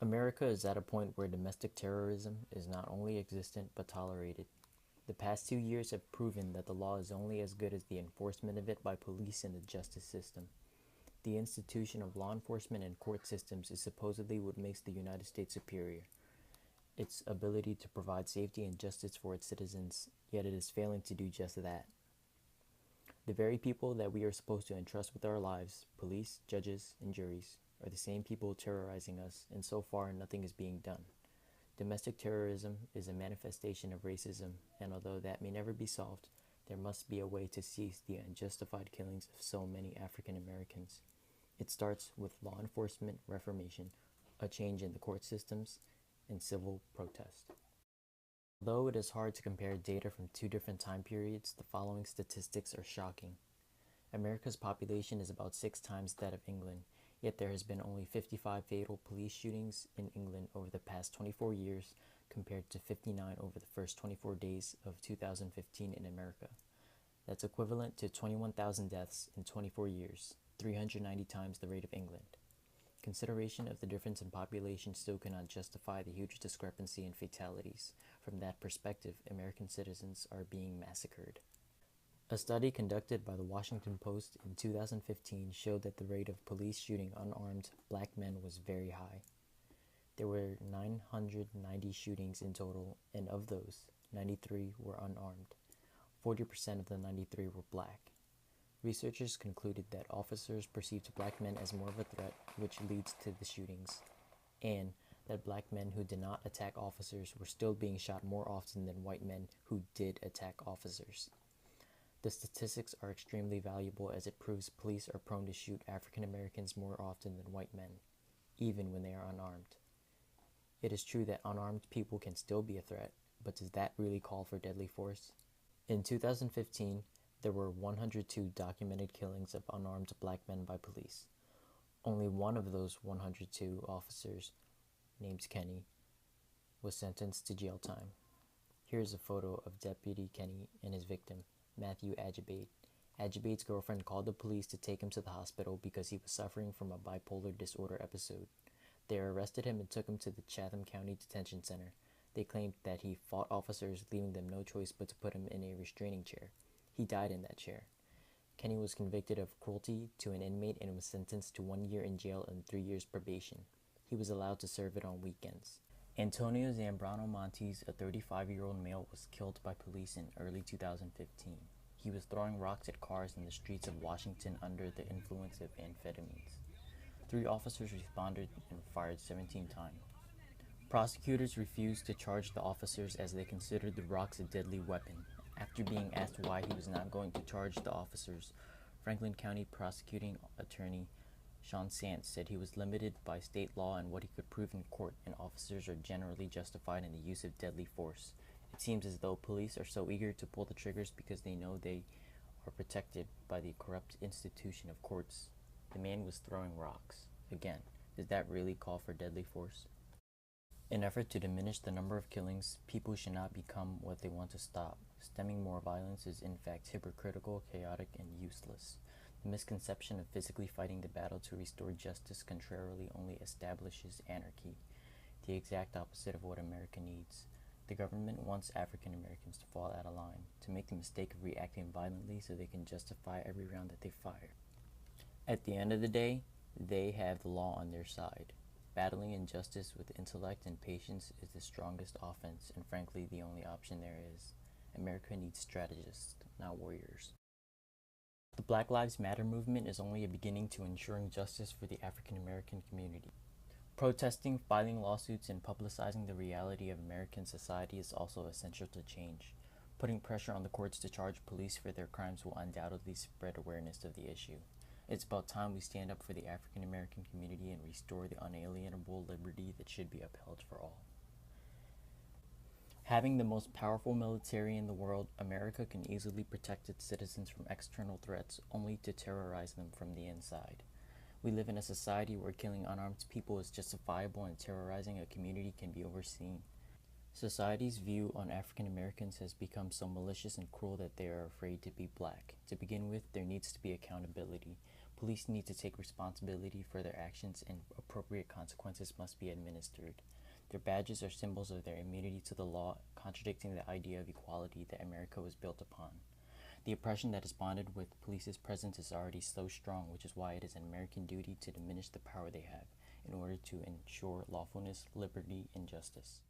America is at a point where domestic terrorism is not only existent but tolerated. The past 2 years have proven that the law is only as good as the enforcement of it by police and the justice system. The institution of law enforcement and court systems is supposedly what makes the United States superior. Its ability to provide safety and justice for its citizens, yet it is failing to do just that. The very people that we are supposed to entrust with our lives, police, judges, and juries, are the same people terrorizing us, and so far nothing is being done. Domestic terrorism is a manifestation of racism, and although that may never be solved, there must be a way to cease the unjustified killings of so many African Americans. It starts with law enforcement reformation, a change in the court systems, and civil protest. Although it is hard to compare data from two different time periods, the following statistics are shocking. America's population is about 6 times that of England, yet there has been only 55 fatal police shootings in England over the past 24 years compared to 59 over the first 24 days of 2015 in America. That's equivalent to 21,000 deaths in 24 years, 390 times the rate of England. Consideration of the difference in population still cannot justify the huge discrepancy in fatalities. From that perspective, American citizens are being massacred. A study conducted by the Washington Post in 2015 showed that the rate of police shooting unarmed black men was very high. There were 990 shootings in total, and of those, 93 were unarmed. 40% of the 93 were black. Researchers concluded that officers perceived black men as more of a threat, which leads to the shootings, and that black men who did not attack officers were still being shot more often than white men who did attack officers. The statistics are extremely valuable as it proves police are prone to shoot African Americans more often than white men, even when they are unarmed. It is true that unarmed people can still be a threat, but does that really call for deadly force? In 2015, there were 102 documented killings of unarmed black men by police. Only one of those 102 officers, named Kenny, was sentenced to jail time. Here's a photo of Deputy Kenny and his victim, Matthew Ajibade. Ajibade's girlfriend called the police to take him to the hospital because he was suffering from a bipolar disorder episode. They arrested him and took him to the Chatham County Detention Center. They claimed that he fought officers, leaving them no choice but to put him in a restraining chair. He died in that chair. Kenny was convicted of cruelty to an inmate and was sentenced to 1 year in jail and 3 years probation. He was allowed to serve it on weekends. Antonio Zambrano Montes, a 35-year-old male, was killed by police in early 2015. He was throwing rocks at cars in the streets of Washington under the influence of amphetamines. 3 officers responded and fired 17 times. Prosecutors refused to charge the officers as they considered the rocks a deadly weapon. After being asked why he was not going to charge the officers, Franklin County prosecuting attorney Sean Sant said he was limited by state law and what he could prove in court, and officers are generally justified in the use of deadly force. It seems as though police are so eager to pull the triggers because they know they are protected by the corrupt institution of courts. The man was throwing rocks. Again, does that really call for deadly force? In effort to diminish the number of killings, people should not become what they want to stop. Stemming more violence is in fact hypocritical, chaotic, and useless. The misconception of physically fighting the battle to restore justice contrarily only establishes anarchy, the exact opposite of what America needs. The government wants African Americans to fall out of line, to make the mistake of reacting violently so they can justify every round that they fire. At the end of the day, they have the law on their side. Battling injustice with intellect and patience is the strongest offense, and frankly the only option there is. America needs strategists, not warriors. The Black Lives Matter movement is only a beginning to ensuring justice for the African American community. Protesting, filing lawsuits, and publicizing the reality of American society is also essential to change. Putting pressure on the courts to charge police for their crimes will undoubtedly spread awareness of the issue. It's about time we stand up for the African American community and restore the unalienable liberty that should be upheld for all. Having the most powerful military in the world, America can easily protect its citizens from external threats, only to terrorize them from the inside. We live in a society where killing unarmed people is justifiable and terrorizing a community can be overseen. Society's view on African Americans has become so malicious and cruel that they are afraid to be black. To begin with, there needs to be accountability. Police need to take responsibility for their actions and appropriate consequences must be administered. Their badges are symbols of their immunity to the law, contradicting the idea of equality that America was built upon. The oppression that is bonded with police's presence is already so strong, which is why it is an American duty to diminish the power they have in order to ensure lawfulness, liberty, and justice.